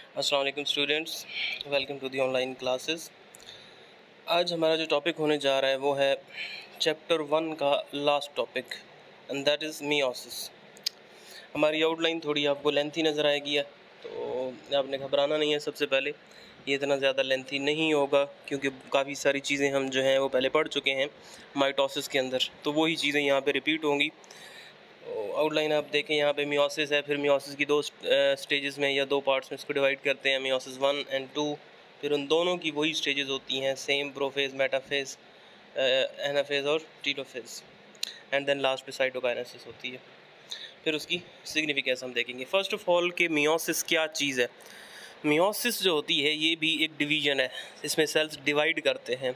अस्सलाम वालेकुम students, welcome to the online classes. आज हमारा जो टॉपिक होने जा रहा है वो है चैप्टर 1 का last topic and that is meiosis. हमारी आउटलाइन थोड़ी आपको लेंथी नज़र आएगी तो आपने घबराना नहीं है। सबसे पहले ये इतना ज़्यादा लेंथी नहीं होगा क्योंकि काफ़ी सारी चीज़ें हम जो हैं वो पहले पढ़ चुके हैं माइटोसिस के अंदर, तो वही चीज़ें यहाँ पे रिपीट होंगी। आउटलाइन आप देखें, यहाँ पे मियोसिस है, फिर मियोसिस की दो स्टेजेस में या दो पार्ट्स में इसको डिवाइड करते हैं, मियोसिस 1 एंड 2। फिर उन दोनों की वही स्टेजेस होती हैं, सेम प्रोफेज, मेटाफेज, एनाफेज और टीलोफेज, एंड देन लास्ट पे साइटोकाइनेसिस होती है। फिर उसकी सिग्निफिकेंस हम देखेंगे। फर्स्ट ऑफ ऑल कि मियोसिस क्या चीज़ है। मियोसिस जो होती है ये भी एक डिवीज़न है, इसमें सेल्स डिवाइड करते हैं।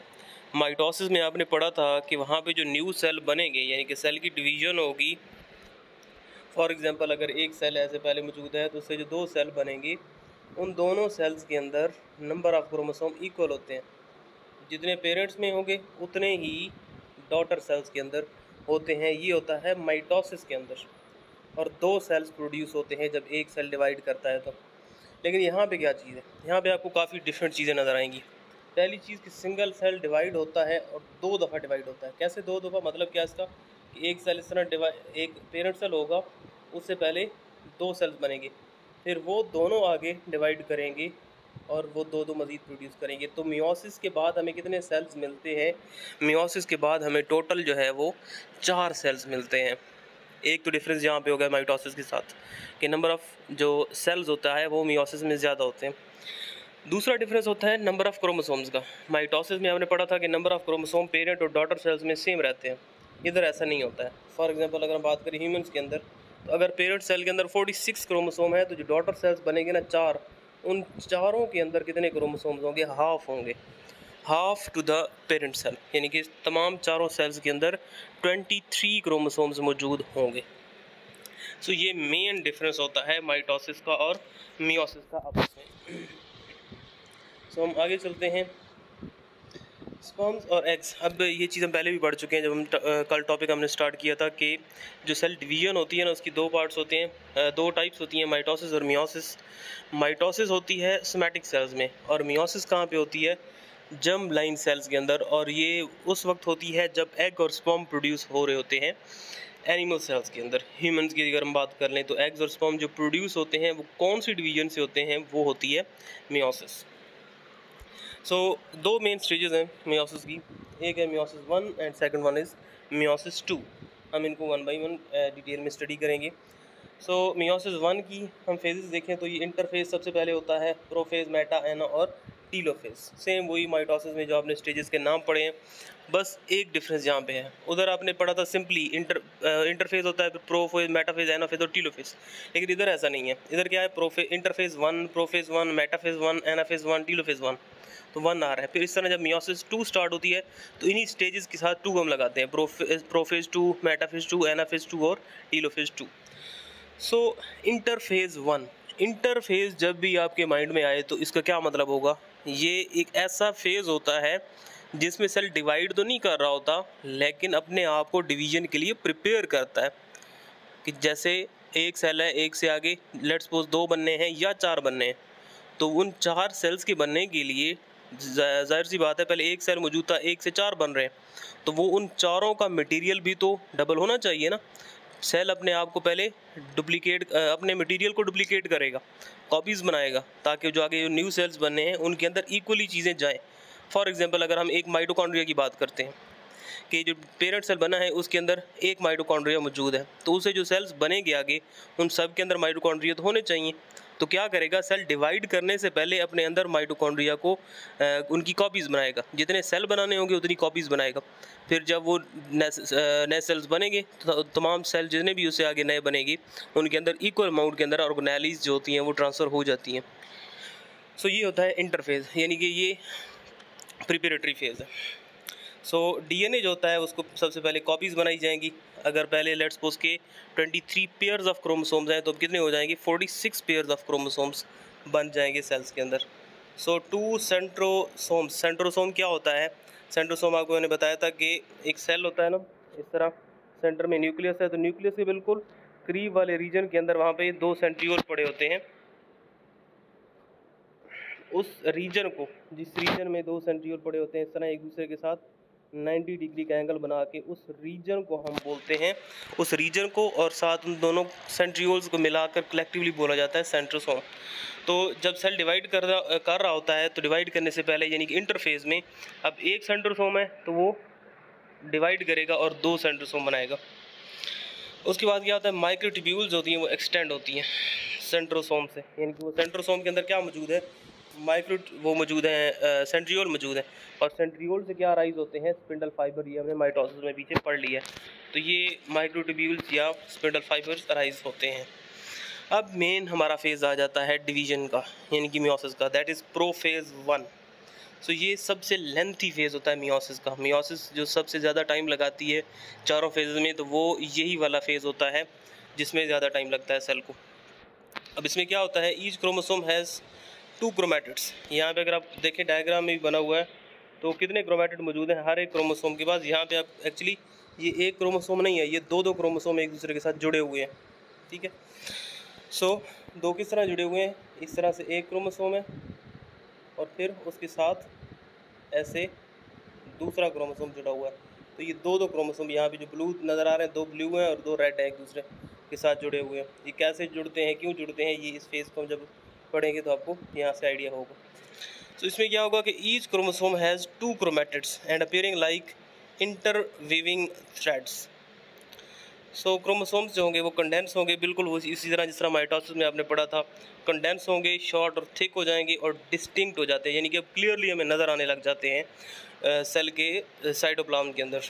माइटोसिस में आपने पढ़ा था कि वहाँ पे जो न्यू सेल बनेंगे यानी कि सेल की डिवीज़न होगी। फॉर एग्ज़ाम्पल अगर एक सेल ऐसे पहले मौजूद है तो उससे जो दो सेल बनेंगे उन दोनों सेल्स के अंदर नंबर ऑफ़ क्रोमोसोम इक्वल होते हैं। जितने पेरेंट्स में होंगे उतने ही डॉटर सेल्स के अंदर होते हैं। ये होता है माइटोसिस के अंदर, और दो सेल्स प्रोड्यूस होते हैं जब एक सेल डिवाइड करता है तो। लेकिन यहाँ पे क्या चीज़ है, यहाँ पे आपको काफ़ी डिफरेंट चीज़ें नज़र आएंगी। पहली चीज़ कि सिंगल सेल डिवाइड होता है और दो दफ़ा डिवाइड होता है। कैसे दो दफ़ा, मतलब क्या इसका कि एक सेल इस तरह डिवाइड, एक पेरेंट सेल होगा, उससे पहले दो सेल्स बनेंगे, फिर वो दोनों आगे डिवाइड करेंगे और वो दो दो मज़ीद प्रोड्यूस करेंगे। तो मियोसिस के बाद हमें कितने सेल्स मिलते हैं? मियोसिस के बाद हमें टोटल जो है वो 4 सेल्स मिलते हैं। एक तो डिफरेंस यहाँ पे हो गया माइटोसिस के साथ कि नंबर ऑफ़ जो सेल्स होता है वो मियोसिस में ज़्यादा होते हैं। दूसरा डिफरेंस होता है नंबर ऑफ़ क्रोमोसोम्स का। माइटोसिस में आपने पढ़ा था कि नंबर ऑफ़ क्रोमोसोम पेरेंट और डॉटर सेल्स में सेम रहते हैं, इधर ऐसा नहीं होता है। फॉर एग्जांपल अगर हम बात करें ह्यूमंस के अंदर, तो अगर पेरेंट सेल के अंदर 46 क्रोमोसोम है तो जो डॉटर सेल्स बनेंगे ना 4, उन चारों के अंदर कितने क्रोमोसोम्स होंगे? हाफ होंगे, half to the parent cell, यानी कि तमाम चारों सेल्स के अंदर 23 क्रोमोसोम्स मौजूद होंगे। सो ये मेन डिफरेंस होता है माइटोसिस का और मियोसिस का आपस में। सो हम आगे चलते हैं, स्पर्म्स और एग्स। अब ये चीज़ हम पहले भी पढ़ चुके हैं जब हम कल टॉपिक हमने स्टार्ट किया था कि जो सेल डिवीज़न होती है ना उसकी दो पार्ट्स होते हैं, दो टाइप्स होती हैं, माइटोसिस और मियोसिस। माइटोसिस होती है सोमैटिक सेल्स में और मियोसिस कहाँ पे होती है? जर्म लाइन सेल्स के अंदर, और ये उस वक्त होती है जब एग और स्पर्म प्रोड्यूस हो रहे होते हैं एनिमल सेल्स के अंदर। ह्यूमंस की अगर हम बात कर लें तो एग्स और स्पर्म जो प्रोड्यूस होते हैं वो कौन सी डिवीज़न से होते हैं? वो होती है मियोसिस। सो दो मेन स्टेजेस हैं मियोसिस की, एक है meiosis 1 and second one is meiosis 2। हम इनको वन बाय वन डिटेल में स्टडी करेंगे। सो मियोसिस 1 की हम फेजेस देखें तो ये इंटरफेज सबसे पहले होता है, प्रोफेज, मेटा, एना और टीलोफेज। सेम वही माइटोसिस में जो आपने स्टेजेस के नाम पढ़े हैं, बस एक डिफरेंस यहाँ पे है। उधर आपने पढ़ा था सिंपली इंटरफेज होता है, फिर प्रोफेज, मेटाफेज, एनाफेज और टीलोफेज। लेकिन इधर ऐसा नहीं है। इधर क्या है? Interphase 1, prophase 1, metaphase 1, anaphase 1, telophase 1, तो 1 आ रहा है। फिर इस तरह जब मियोसिस 2 स्टार्ट होती है तो इन्हीं स्टेजेस के साथ 2 हम लगाते हैं, प्रोफेज 2, मेटाफेज 2, एनाफेज 2 और टीलोफेज 2। सो इंटरफेज 1, इंटरफेज जब भी आपके माइंड में आए तो इसका क्या मतलब होगा? ये एक ऐसा फेज़ होता है जिसमें सेल डिवाइड तो नहीं कर रहा होता लेकिन अपने आप को डिवीजन के लिए प्रिपेयर करता है। कि जैसे एक सेल है, एक से आगे लेट्स सपोज 2 बनने हैं या 4 बनने हैं, तो उन 4 सेल्स के बनने के लिए जाहिर सी बात है पहले एक सेल मौजूद था, 1 से 4 बन रहे हैं, तो वो उन चारों का मटेरियल भी तो डबल होना चाहिए ना। सेल अपने आप को पहले अपने मटेरियल को डुप्लीकेट करेगा, कॉपीज़ बनाएगा, ताकि जो आगे न्यू सेल्स बनने हैं उनके अंदर इक्वली चीज़ें जाएँ। फॉर एग्जांपल अगर हम एक माइटोकॉन्ड्रिया की बात करते हैं कि जो पेरेंट सेल बना है उसके अंदर एक माइटोकॉन्ड्रिया मौजूद है, तो उसे जो सेल्स बनेंगे आगे उन सब के अंदर माइटोकॉन्ड्रिया तो होने चाहिए। तो क्या करेगा? सेल डिवाइड करने से पहले अपने अंदर माइटोकॉन्ड्रिया को उनकी कॉपीज़ बनाएगा, जितने सेल बनाने होंगे उतनी कॉपीज़ बनाएगा। फिर जब वो नए सेल्स बनेंगे तो तमाम सेल जितने भी उससे आगे नए बनेंगे उनके अंदर इक्वल अमाउंट के अंदर ऑर्गेनेलीज जो होती हैं वो ट्रांसफ़र हो जाती हैं। सो ये होता है इंटरफेज़, यानी कि ये प्रिपरेटरी फेज़ है। सो डीएनए जो होता है उसको सबसे पहले कॉपीज़ बनाई जाएंगी। अगर पहले लेट्स सपोज के 23 पेयर्स ऑफ क्रोमोसोम्स हैं तो अब कितने हो जाएंगे? 46 पेयर्स ऑफ क्रोमोसोम्स बन जाएंगे सेल्स के अंदर। सो 2 सेंट्रोसोम्स। सेंट्रोसोम क्या होता है? सेंट्रोसोम आपको मैंने बताया था कि एक सेल होता है ना, इस तरह सेंटर में न्यूक्लियस है, तो न्यूक्लियस के बिल्कुल करीब वाले रीजन के अंदर वहाँ पे 2 सेंट्रियोल पड़े होते हैं। उस रीजन को, जिस रीजन में दो सेंट्रियोल पड़े होते हैं इस तरह एक दूसरे के साथ 90 डिग्री का एंगल बना के, उस रीजन को हम बोलते हैं, उस रीजन को और साथ उन दोनों सेंट्रियोल्स को मिलाकर कलेक्टिवली बोला जाता है सेंट्रोसोम। तो जब सेल डिवाइड कर रहा होता है तो डिवाइड करने से पहले यानी कि इंटरफेज में अब एक सेंट्रोसोम है तो वो डिवाइड करेगा और दो सेंट्रोसोम बनाएगा। उसके बाद क्या होता है, माइक्रोट्यूब्यूल्स होती हैं वो एक्सटेंड होती हैं सेंट्रोसोम से, यानी कि वो सेंट्रोसोम के अंदर क्या मौजूद है, वो मौजूद है, सेंट्रियोल मौजूद है, और सेंट्रियोल से क्या अराइज होते हैं, स्पिंडल फाइबर। ये हमने माइटोसिस में पीछे पढ़ लिया है। तो ये माइक्रोट्यूब्यूल्स या स्पिंडल फाइबर्स अराइज होते हैं। अब मेन हमारा फेज़ आ जाता है डिवीजन का, यानी कि मियोसिस का, दैट इज़ प्रोफेज 1। सो ये सबसे लेंथी फेज़ होता है मियोसिस का। मियोसिस जो सबसे ज़्यादा टाइम लगाती है चारों फेज़ में, तो वो यही वाला फेज़ होता है जिसमें ज़्यादा टाइम लगता है सेल को। अब इसमें क्या होता है, ईच क्रोमोसोम हैज़ 2 क्रोमैटिड्स। यहाँ पे अगर आप देखें डायग्राम में भी बना हुआ है तो कितने क्रोमैटिड मौजूद हैं हर एक क्रोमोसोम के पास। यहाँ पे आप एक्चुअली ये एक क्रोमोसोम नहीं है, ये दो क्रोमोसोम एक दूसरे के साथ जुड़े हुए हैं, ठीक है। सो दो किस तरह जुड़े हुए हैं, इस तरह से एक क्रोमोसोम है और फिर उसके साथ ऐसे दूसरा क्रोमोसोम जुड़ा हुआ है। तो ये दो क्रोमोसोम यहाँ पे जो ब्लू नज़र आ रहे हैं, 2 ब्लू हैं और 2 रेड हैं एक दूसरे के साथ जुड़े हुए हैं। ये कैसे जुड़ते हैं, क्यों जुड़ते हैं, ये इस फेज़ को हम जब पढ़ेंगे तो आपको यहाँ से आइडिया होगा। तो इसमें क्या होगा कि each chromosome has 2 chromatids and appearing like interweaving threads. So chromosomes जो होंगे वो कंडेंस होंगे, बिल्कुल वो इसी तरह जिस तरह माइटोसिस में आपने पढ़ा था, कंडेंस होंगे, शॉर्ट और थिक हो जाएंगे और डिस्टिंक्ट हो जाते हैं, यानी कि अब क्लियरली हमें नज़र आने लग जाते हैं सेल के साइटोप्लाज्म के अंदर,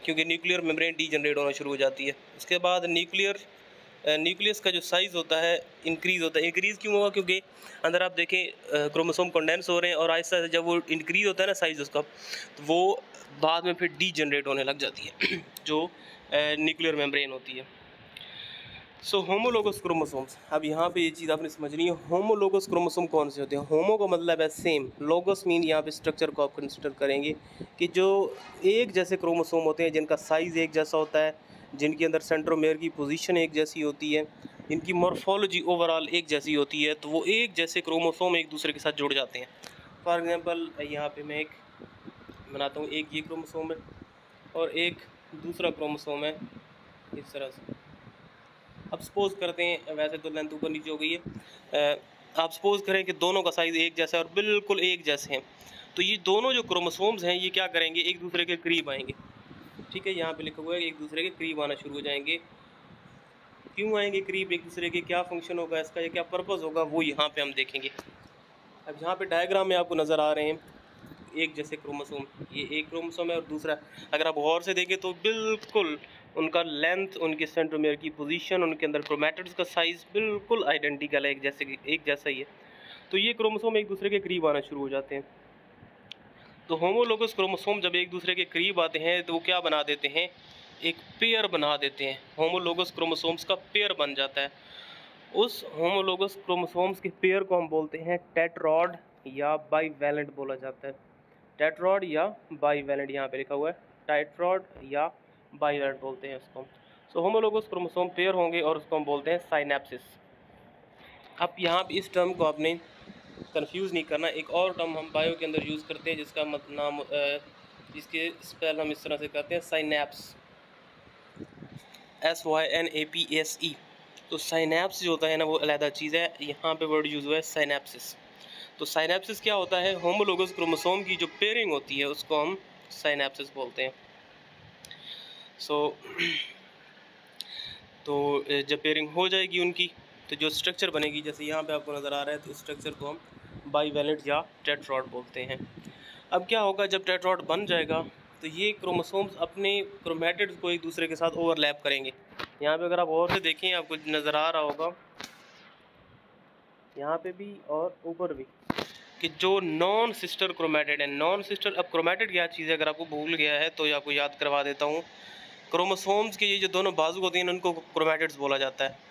क्योंकि न्यूक्लियर मेम्ब्रेन डीजनरेट होना शुरू हो जाती है। उसके बाद न्यूक्लियस का जो साइज़ होता है इंक्रीज़ होता है। इंक्रीज़ क्यों होगा, क्योंकि अंदर आप देखें क्रोमोसोम कंडेंस हो रहे हैं और आहिस्ता आहिस्ता जब वो इंक्रीज़ होता है ना साइज़ उसका, तो वो बाद में फिर डीजनरेट होने लग जाती है जो न्यूक्लियर मेम्ब्रेन होती है। सो होमोलोगस क्रोमोसोम्स, अब यहाँ पे ये चीज़ आपने समझनी है, होमोलोगस क्रोमोसोम कौन से होते हैं। होमो का मतलब है सेम, लोगस मीन यहाँ पे स्ट्रक्चर को आप कंसिडर करेंगे कि जो एक जैसे क्रोमोसोम होते हैं, जिनका साइज़ एक जैसा होता है, जिनके अंदर सेंट्रोमेयर की पोजीशन एक जैसी होती है, इनकी मॉर्फोलॉजी ओवरऑल एक जैसी होती है, तो वो एक जैसे क्रोमोसोम एक दूसरे के साथ जुड़ जाते हैं। फॉर एग्जांपल यहाँ पे मैं एक बनाता हूँ, एक ये क्रोमोसोम है और एक दूसरा क्रोमोसोम है इस तरह से। अब सपोज़ करते हैं, वैसे तो लेंथ ऊपर नीचे हो गई है, आप सपोज़ करें कि दोनों का साइज़ एक जैसा है और बिल्कुल एक जैसे हैं, तो ये दोनों जो क्रोमोसोम्स हैं ये क्या करेंगे, एक दूसरे के करीब आएंगे, ठीक है। यहाँ पे लिखा हुआ है एक दूसरे के करीब आना शुरू हो जाएंगे। क्यों आएंगे करीब एक दूसरे के, क्या फंक्शन होगा इसका, या क्या पर्पज़ होगा, वो यहाँ पे हम देखेंगे। अब यहाँ पे डायग्राम में आपको नज़र आ रहे हैं एक जैसे क्रोमोसोम, ये एक क्रोमोसोम है और दूसरा, अगर आप गौर से देखें तो बिल्कुल उनका लेंथ, उनके सेंट्रोमेयर की पोजीशन, उनके अंदर क्रोमैटिड्स का साइज़ बिल्कुल आइडेंटिकल है, एक जैसा ही है। तो ये क्रोमोसोम एक दूसरे के करीब आना शुरू हो जाते हैं। तो होमोलोगस क्रोमोसोम जब एक दूसरे के करीब आते हैं तो वो क्या बना देते हैं, एक पेयर बना देते हैं। होमोलोगस क्रोमोसोम्स का पेयर बन जाता है। उस होमोलोगस क्रोमोसोम्स के पेयर को हम बोलते हैं टेट्रॉड या बाईवैलेंट बोला जाता है। टेट्रॉड या बाईवैलेंट, यहाँ पे लिखा हुआ है टेट्रॉड या बाईवैलेंट बोलते हैं उसको। सो होमोलोगस क्रोमोसोम पेयर होंगे और उसको हम बोलते हैं साइनेप्सिस। अब यहाँ पे इस टर्म को आपने कंफ्यूज नहीं करना, एक और टर्म हम बायो के अंदर यूज़ करते हैं जिसका नाम जिसके स्पेल हम इस तरह से करते हैं साइनेप्स, SYNAPSE। तो साइनेप्स जो होता है ना वो अलग चीज़ है, यहाँ पे वर्ड यूज़ हुआ है साइनेप्सिस। तो साइनेप्सिस क्या होता है, होमोलोगस क्रोमोसोम की जो पेयरिंग होती है उसको हम साइनेप्सिस बोलते हैं। तो जब पेयरिंग हो जाएगी उनकी तो जो स्ट्रक्चर बनेगी, जैसे यहाँ पे आपको नज़र आ रहा है, तो स्ट्रक्चर को हम बाईवैलेंट या टेट्रॉड बोलते हैं। अब क्या होगा, जब टेट्रॉड बन जाएगा तो ये क्रोमोसोम्स अपने क्रोमैटिड्स को एक दूसरे के साथ ओवरलैप करेंगे। यहाँ पे अगर आप और से देखें आपको नज़र आ रहा होगा, यहाँ पे भी और ऊपर भी, कि जो नॉन सिस्टर क्रोमैटिड है। नॉन सिस्टर, अब क्रोमैटिड क्या चीज़ है अगर आपको भूल गया है तो ये आपको याद करवा देता हूँ। क्रोमोसोम्स के ये जो दोनों बाजू होते हैं उनको क्रोमैटिड्स बोला जाता है।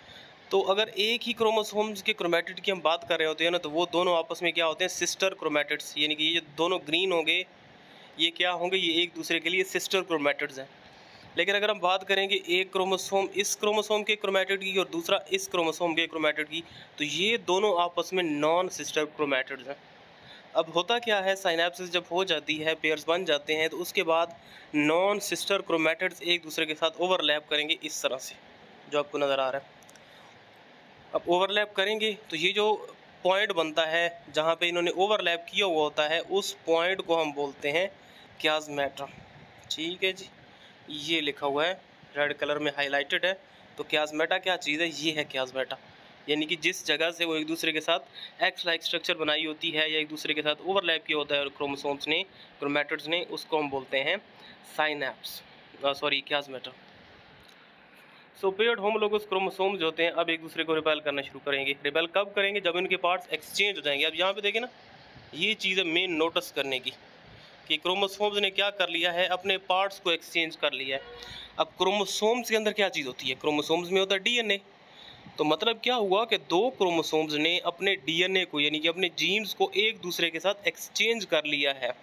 तो अगर एक ही क्रोमोसोम्स के क्रोमैटिड की हम बात कर रहे होते हैं ना, तो वो दोनों आपस में क्या होते हैं, सिस्टर क्रोमैटिड्स, यानी कि ये दोनों ग्रीन होंगे, ये क्या होंगे, ये एक दूसरे के लिए सिस्टर क्रोमैटिड्स हैं। लेकिन अगर हम बात करेंगे एक क्रोमोसोम इस क्रोमोसोम के क्रोमैटिड की और दूसरा इस क्रोमोसोम के क्रोमैटिड की, तो ये दोनों आपस में नॉन सिस्टर क्रोमैटिड्स हैं। अब होता क्या है, साइनेप्सिस जब हो जाती है, पेयर्स बन जाते हैं, तो उसके बाद नॉन सिस्टर क्रोमैटिड्स एक दूसरे के साथ ओवरलैप करेंगे इस तरह से, जो आपको नज़र आ रहा है। अब ओवरलैप करेंगे तो ये जो पॉइंट बनता है जहाँ पे इन्होंने ओवरलैप किया हुआ होता है, उस पॉइंट को हम बोलते हैं क्याज़मेटा। ठीक है जी, ये लिखा हुआ है, रेड कलर में हाईलाइटेड है। तो क्याज़मेटा क्या चीज़ है, ये है क्याज़मेटा, यानी कि जिस जगह से वो एक दूसरे के साथ एक्स लाइक स्ट्रक्चर बनाई होती है या एक दूसरे के साथ ओवरलैप किया होता है क्रोमोसोम्स ने, क्रोमैटिड्स ने, उसको हम बोलते हैं साइनैप्स, सॉरी क्याज़मेटा। सो पेयर्ड होमोलोगस क्रोमोसोम्स जो होते हैं अब एक दूसरे को रिपेल करना शुरू करेंगे। रिपेल कब करेंगे, जब इनके पार्ट्स एक्सचेंज हो जाएंगे। अब यहाँ पे देखें ना, ये चीज़ है मेन नोटिस करने की कि क्रोमोसोम्स ने क्या कर लिया है, अपने पार्ट्स को एक्सचेंज कर लिया है। अब क्रोमोसोम्स के अंदर क्या चीज़ होती है, क्रोमोसोम्स में होता है डीएनए। तो मतलब क्या हुआ कि दो क्रोमोसोम्स ने अपने डीएनए को, यानी कि अपने जीन्स को एक दूसरे के साथ एक्सचेंज कर लिया है।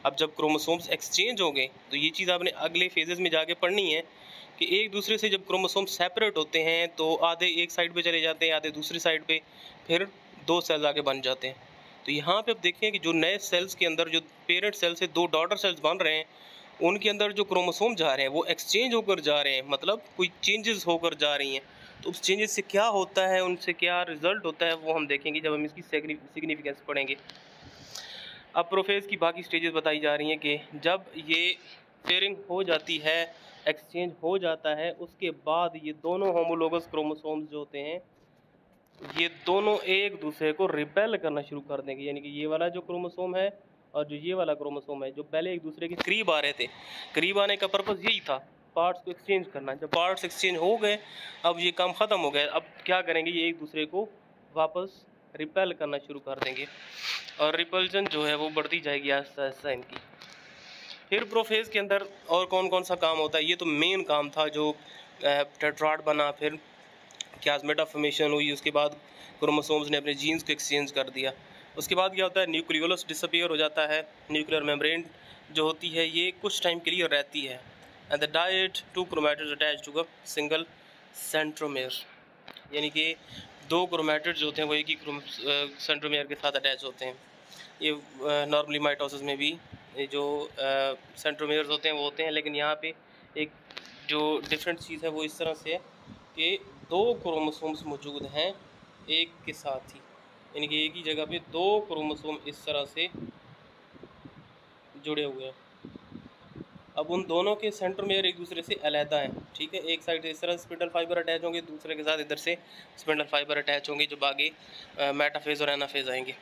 अब जब क्रोमोसोम्स एक्सचेंज हो गए तो ये चीज़ आपने अगले फेजेस में जाके पढ़नी है कि एक दूसरे से जब क्रोमोसोम्स सेपरेट होते हैं तो आधे एक साइड पे चले जाते हैं, आधे दूसरी साइड पे, फिर दो सेल्स आगे बन जाते हैं। तो यहाँ पे आप देखें कि जो नए सेल्स के अंदर जो पेरेंट सेल से दो डॉटर सेल्स बन रहे हैं, उनके अंदर जो क्रोमोसोम जा रहे हैं वो एक्सचेंज होकर जा रहे हैं, मतलब कोई चेंजेस होकर जा रही हैं। तो उस चेंजेस से क्या होता है, उनसे क्या रिजल्ट होता है, वो हम देखेंगे जब हम इसकी सिग्निफिकेंस पढ़ेंगे। अब प्रोफेज की बाकी स्टेजेस बताई जा रही हैं कि जब ये पेयरिंग हो जाती है, एक्सचेंज हो जाता है, उसके बाद ये दोनों होमोलोगस क्रोमोसोम्स जो होते हैं, ये दोनों एक दूसरे को रिपेल करना शुरू कर देंगे। यानी कि ये वाला जो क्रोमोसोम है और जो ये वाला क्रोमोसोम है, जो पहले एक दूसरे के करीब आ रहे थे, करीब आने का पर्पज़ यही था, पार्ट्स को एक्सचेंज करना। जब पार्ट्स एक्सचेंज हो गए, अब ये काम ख़त्म हो गया, अब क्या करेंगे, ये एक दूसरे को वापस रिपेल करना शुरू कर देंगे और रिपल्जन जो है वो बढ़ती जाएगी आहिस्ता आहिस्ता इनकी। फिर प्रोफेज के अंदर और कौन कौन सा काम होता है, ये तो मेन काम था जो टेट्राड बना, फिर क्याज़मेटा फॉर्मेशन हुई, उसके बाद क्रोमोसोम्स ने अपने जीन्स को एक्सचेंज कर दिया। उसके बाद क्या होता है, न्यूक्लियोलस डिसअपीयर हो जाता है। न्यूक्लियर मेम्ब्रेन जो होती है ये कुछ टाइम के लिए रहती है। And the dyad two chromatids attach to a single centromere, यानी कि दो क्रोमैटिड्स जो होते हैं वो एक ही सेंट्रोमेयर के साथ अटैच होते हैं। ये नॉर्मली माइटोसिस में भी जो सेंट्रोमेयर्स होते हैं वो होते हैं, लेकिन यहाँ पे एक जो डिफरेंट चीज़ है वो इस तरह से है कि दो क्रोमोसोम्स मौजूद हैं एक के साथ ही, यानी कि एक ही जगह पे दो क्रोमोसोम इस तरह से जुड़े हुए हैं। अब उन दोनों के सेंट्रोमेयर एक दूसरे से अलहदा हैं। ठीक है, एक साइड से इस तरह स्पिंडल फाइबर अटैच होंगे, दूसरे के साथ इधर से स्पिंडल फाइबर अटैच होंगे, जब आगे मेटाफेज और एनाफेज आएंगे।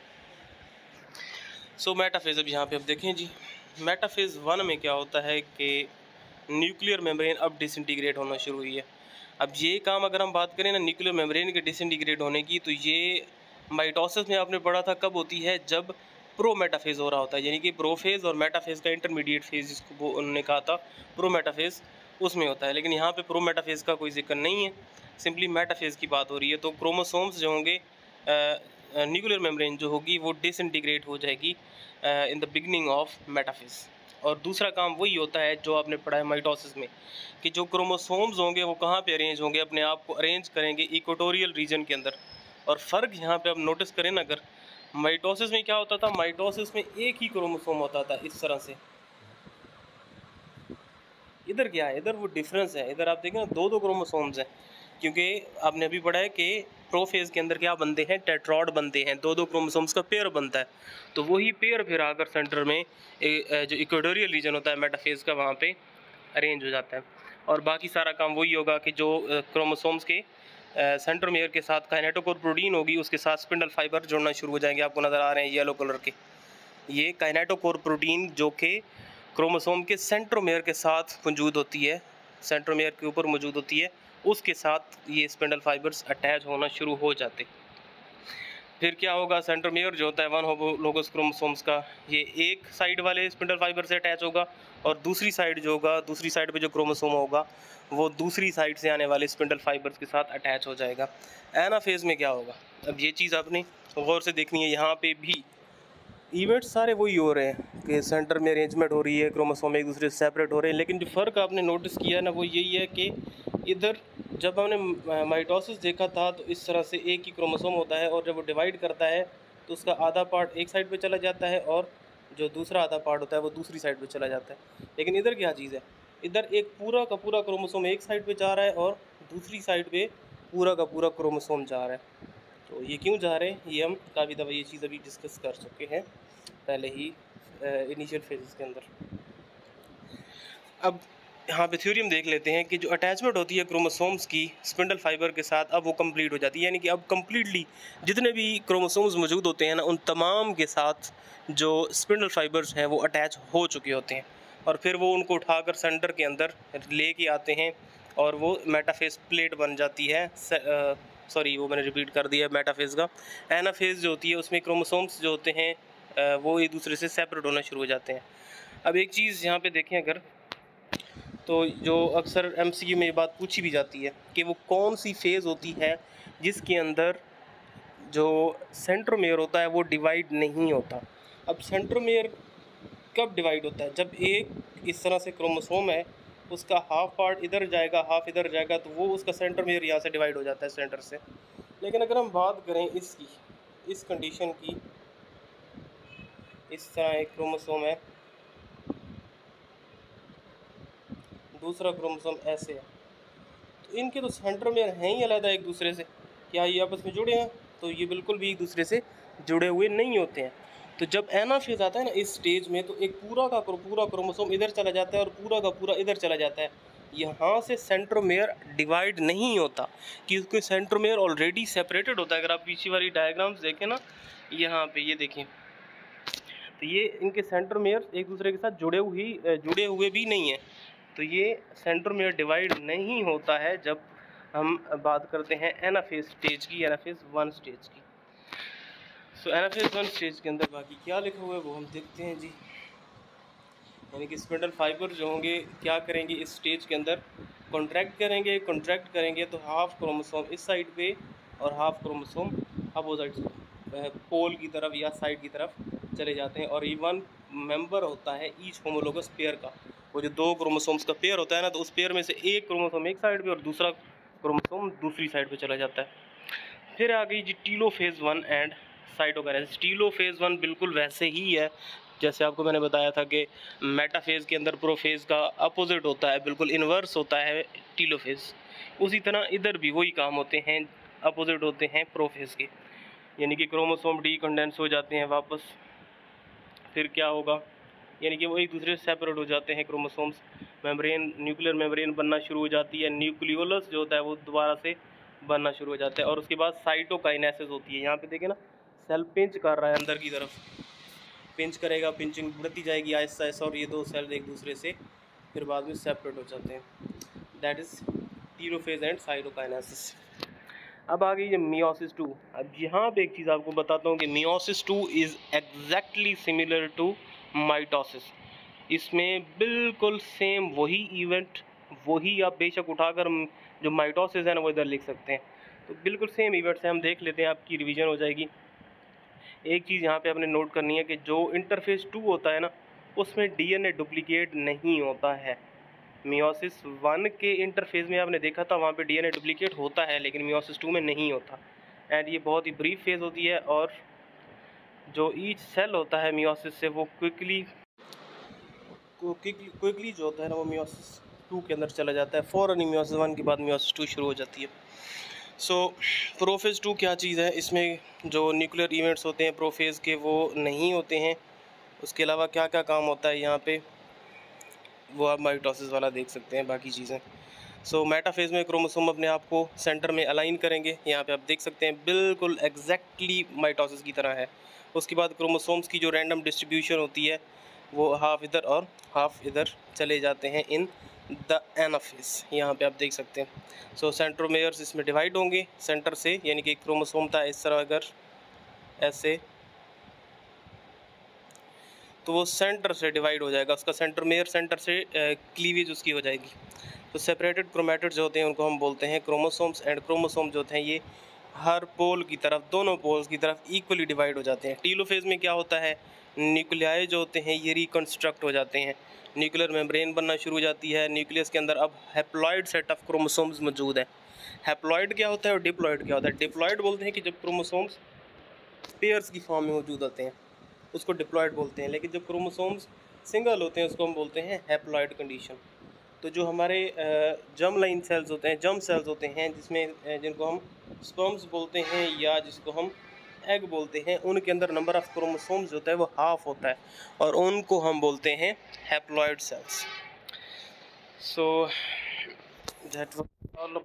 सो मेटाफेज अब यहाँ पे अब देखें जी, मेटाफेज 1 में क्या होता है कि न्यूक्लियर मेम्ब्रेन अब डिसइंटीग्रेट होना शुरू हुई है। अब ये काम अगर हम बात करें ना न्यूक्लियर मेम्ब्रेन के डिसइंटीग्रेट होने की, तो ये माइटोसिस में आपने पढ़ा था कब होती है, जब प्रोमेटाफेज हो रहा होता है, यानी कि प्रोफेज और मेटाफेज का इंटरमीडिएट फेज जिसको वो उन्होंने कहा था प्रोमेटाफेज, उसमें होता है। लेकिन यहाँ पे प्रोमेटाफेज का कोई जिक्र नहीं है, सिंपली मेटाफेज की बात हो रही है। तो क्रोमोसोम्स जो होंगे, न्यूक्लियर मेम्ब्रेन जो होगी वो डिसइंटीग्रेट हो जाएगी in the beginning of metaphase. और दूसरा काम वही होता है जो आपने पढ़ा है माइटोसिस में, कि जो क्रोमोसोम्स होंगे वो कहाँ पे अरेंज होंगे, अपने आप को अरेंज करेंगे इक्वेटोरियल रीजन के अंदर। और फ़र्क यहाँ पे आप नोटिस करें ना, अगर माइटोसिस में क्या होता था, माइटोसिस में एक ही क्रोमोसोम होता था इस तरह से, इधर क्या है, इधर वो डिफरेंस है, इधर आप देखें ना दो क्रोमोसोम्स हैं, क्योंकि आपने अभी पढ़ा है कि प्रोफेज के अंदर क्या बनते हैं, टेट्रॉड बनते हैं, दो क्रोमोसोम्स का पेयर बनता है। तो वही पेयर फिर आकर सेंटर में जो इक्वेटोरियल रीजन होता है मेटाफेज का, वहाँ पे अरेंज हो जाता है। और बाकी सारा काम वही होगा कि जो क्रोमोसोम्स के सेंट्रोमेयर के साथ काइनेटोकोर प्रोटीन होगी, उसके साथ स्पिंडल फाइबर जुड़ना शुरू हो जाएंगे। आपको नज़र आ रहे हैं येलो कलर के, ये काइनेटोकोर प्रोटीन जो कि क्रोमोसोम के सेंट्रोमेयर के साथ मौजूद होती है, सेंट्रोमेयर के ऊपर मौजूद होती है, उसके साथ ये स्पिंडल फाइबर्स अटैच होना शुरू हो जाते। फिर क्या होगा, सेंट्रोमेयर जो होता है वन होमोलोगस क्रोमोसोम्स का, ये एक साइड वाले स्पिंडल फाइबर से अटैच होगा, और दूसरी साइड जो होगा, दूसरी साइड पे जो क्रोमोसोम होगा वो दूसरी साइड से आने वाले स्पिंडल फाइबर्स के साथ अटैच हो जाएगा। एनाफेज में क्या होगा, अब ये चीज़ आपने गौर से देखनी है। यहाँ पे भी इवेंट्स सारे वही हो रहे हैं, कि सेंटर में अरेंजमेंट हो रही है, क्रोमोसोम एक दूसरे से सेपरेट हो रहे हैं। लेकिन जो फ़र्क आपने नोटिस किया ना वो यही है कि इधर जब हमने माइटोसिस देखा था तो इस तरह से एक ही क्रोमोसोम होता है, और जब वो डिवाइड करता है तो उसका आधा पार्ट एक साइड पे चला जाता है और जो दूसरा आधा पार्ट होता है वो दूसरी साइड पे चला जाता है। लेकिन इधर क्या चीज़ है, इधर एक पूरा का पूरा क्रोमोसोम एक साइड पे जा रहा है और दूसरी साइड पे पूरा का पूरा क्रोमोसोम जा रहा है। तो ये क्यों जा रहे हैं ये हम काफ़ी दफ़ा ये चीज़ अभी डिस्कस कर चुके हैं पहले ही इनिशियल फेजेस के अंदर। अब यहाँ पे थ्योरी हम देख लेते हैं कि जो अटैचमेंट होती है क्रोमोसोम्स की स्पिंडल फाइबर के साथ, अब वो कंप्लीट हो जाती है। यानी कि अब कम्प्लीटली जितने भी क्रोमोसोम्स मौजूद होते हैं ना उन तमाम के साथ जो स्पिंडल फाइबर्स हैं वो अटैच हो चुके होते हैं, और फिर वो उनको उठाकर सेंटर के अंदर ले के आते हैं और वो मेटाफेज प्लेट बन जाती है। सॉरी वो मैंने रिपीट कर दिया मेटाफेज का। एनाफेज जो होती है उसमें क्रोमोसोम्स जो होते हैं वो एक दूसरे से सेपरेट होना शुरू हो जाते हैं। अब एक चीज़ यहाँ पे देखें अगर, तो जो अक्सर एमसीक्यू में ये बात पूछी भी जाती है कि वो कौन सी फेज़ होती है जिसके अंदर जो सेंट्रोमेयर होता है वो डिवाइड नहीं होता। अब सेंट्रोमेयर कब डिवाइड होता है, जब एक इस तरह से क्रोमोसोम है उसका हाफ पार्ट इधर जाएगा हाफ इधर जाएगा, तो वो उसका सेंट्रोमेयर यहाँ से डिवाइड हो जाता है सेंटर से। लेकिन अगर हम बात करें इसकी, इस कंडीशन की, इस तरह एक क्रोमोसोम है, दूसरा क्रोमोसोम ऐसे है, तो इनके तो सेंट्रोमेयर हैं ही अलग एक दूसरे से। क्या ये आपस में जुड़े हैं? तो ये बिल्कुल भी एक दूसरे से जुड़े हुए नहीं होते हैं। तो जब एनाफेज आता है ना इस स्टेज में, तो एक पूरा का पूरा क्रोमोसोम इधर चला जाता है और पूरा का पूरा इधर चला जाता है। यहाँ से सेंट्रोमेयर डिवाइड नहीं होता क्योंकि सेंट्रोमेयर ऑलरेडी सेपरेटेड होता है। अगर आप पीछे वाली डायग्राम्स देखें ना, यहाँ पे ये देखें, तो ये इनके सेंट्रोमेयर एक दूसरे के साथ जुड़े हुए भी नहीं है। तो ये सेंट्रोमेयर डिवाइड नहीं होता है जब हम बात करते हैं एनाफेज स्टेज की, एनाफेज 1 स्टेज की। सो एनाफेज 1 स्टेज के अंदर बाकी क्या लिखा हुआ है वो हम देखते हैं जी। यानी कि स्पिंडल फाइबर जो होंगे क्या करेंगे इस स्टेज के अंदर, कॉन्ट्रैक्ट करेंगे तो हाफ क्रोमोसोम इस साइड पे और हाफ क्रोमोसोम अपोजिट पोल की तरफ या साइड की तरफ चले जाते हैं। और ये वन मेंबर होता है ईच होमोलोगस पेयर का। वो जो दो क्रोमोसोम्स का पेयर होता है ना, तो उस पेयर में से एक क्रोमोसोम एक साइड पे और दूसरा क्रोमोसोम दूसरी साइड पे चला जाता है। फिर आ गई जी टीलोफेज 1 एंड साइटोकाइनेसिस। टीलोफेज 1 बिल्कुल वैसे ही है जैसे आपको मैंने बताया था कि मेटाफेज के अंदर प्रोफेज का अपोजिट होता है, बिल्कुल इन्वर्स होता है टीलोफेज। उसी तरह इधर भी वही काम होते हैं, अपोजिट होते हैं प्रोफेज के। यानी कि क्रोमोसोम डीकंडेंस हो जाते हैं वापस, फिर क्या होगा, यानी कि वो एक दूसरे से सेपरेट हो जाते हैं क्रोमोसोम्स। मेम्ब्रेन, न्यूक्लियर मेम्ब्रेन बनना शुरू हो जाती है, न्यूक्लियोलस जो होता है वो दोबारा से बनना शुरू हो जाता है। और उसके बाद साइटोकाइनेसिस होती है। यहाँ पे देखें ना, सेल पिंच कर रहा है अंदर की तरफ, पिंच करेगा, पिंचिंग बढ़ती जाएगी आहिस्ता आहिस्ता, और ये दो सेल एक दूसरे से फिर बाद में सेपरेट हो जाते हैं। That is telophase and cytokinesis. अब आ गई मियोसिस 2। अब यहाँ पे एक चीज़ आपको बताता हूँ कि meiosis 2 is exactly similar to mitosis. इसमें बिल्कुल सेम वही इवेंट, वही आप बेशक उठाकर जो माइटोसिस है ना वो इधर लिख सकते हैं। तो बिल्कुल सेम इवेंट्स हैं, हम देख लेते हैं, आपकी रिवीजन हो जाएगी। एक चीज़ यहाँ पे आपने नोट करनी है कि जो इंटरफेज 2 होता है ना उसमें डीएनए डुप्लीकेट नहीं होता है। मियोसिस 1 के इंटरफेज में आपने देखा था वहाँ पे डीएनए डुप्लीकेट होता है, लेकिन मियोसिस 2 में नहीं होता। एंड ये बहुत ही ब्रीफ फेज होती है, और जो ईच सेल होता है मियोसिस से वो क्विकली जो होता है ना वो मियोसिस 2 के अंदर चला जाता है। फ़ौरन ही मियोसिस 1 के बाद मियोसिस 2 शुरू हो जाती है। सो प्रोफेज 2 क्या चीज़ है, इसमें जो न्यूक्लियर इवेंट्स होते हैं प्रोफेज के वो नहीं होते हैं। उसके अलावा क्या क्या काम होता है यहाँ पे वो आप माइटोसिस वाला देख सकते हैं बाकी चीज़ें। सो मेटाफेज में क्रोमोसोम अपने आप को सेंटर में अलाइन करेंगे, यहाँ पे आप देख सकते हैं बिल्कुल एग्जैक्टली माइटोसिस की तरह है। उसके बाद क्रोमोसोम्स की जो रैंडम डिस्ट्रीब्यूशन होती है वो हाफ इधर और हाफ इधर चले जाते हैं इन द एनाफेज, यहाँ पे आप देख सकते हैं। सो सेंट्रोमेयर्स इसमें डिवाइड होंगे सेंटर से, यानी कि क्रोमोसोम था इस तरह अगर ऐसे, तो वो सेंटर से डिवाइड हो जाएगा, उसका सेंट्रोमेयर सेंटर से क्लीवेज उसकी हो जाएगी। तो सेपरेटेड क्रोमेटिड्स जो होते हैं उनको हम बोलते हैं क्रोमोसोम्स, एंड क्रोमोसोम जो होते हैं ये हर पोल की तरफ, दोनों पोल्स की तरफ इक्वली डिवाइड हो जाते हैं। टीलोफेज में क्या होता है, न्यूक्लियाई जो होते हैं ये रिकंस्ट्रक्ट हो जाते हैं, न्यूक्लियर मेम्ब्रेन बनना शुरू हो जाती है। न्यूक्लियस के अंदर अब हैप्लॉइड सेट ऑफ क्रोमोसोम्स मौजूद है। हैप्लॉइड क्या होता है और डिप्लॉइड क्या होता है? डिप्लॉइड बोलते हैं कि जब क्रोमोसोम्स पेयर्स की फॉर्म में मौजूद होते हैं उसको डिप्लॉइड बोलते हैं, लेकिन जब क्रोमोसोम्स सिंगल होते हैं उसको हम बोलते हैं हैप्लॉइड कंडीशन। तो जो हमारे जर्म लाइन सेल्स होते हैं, जर्म सेल्स होते हैं जिसमें जिनको हम स्पर्म्स बोलते हैं या जिसको हम एग बोलते हैं, उनके अंदर नंबर ऑफ क्रोमोसोम्स होता है वो हाफ होता है और उनको हम बोलते हैं haploid cells. So that was all.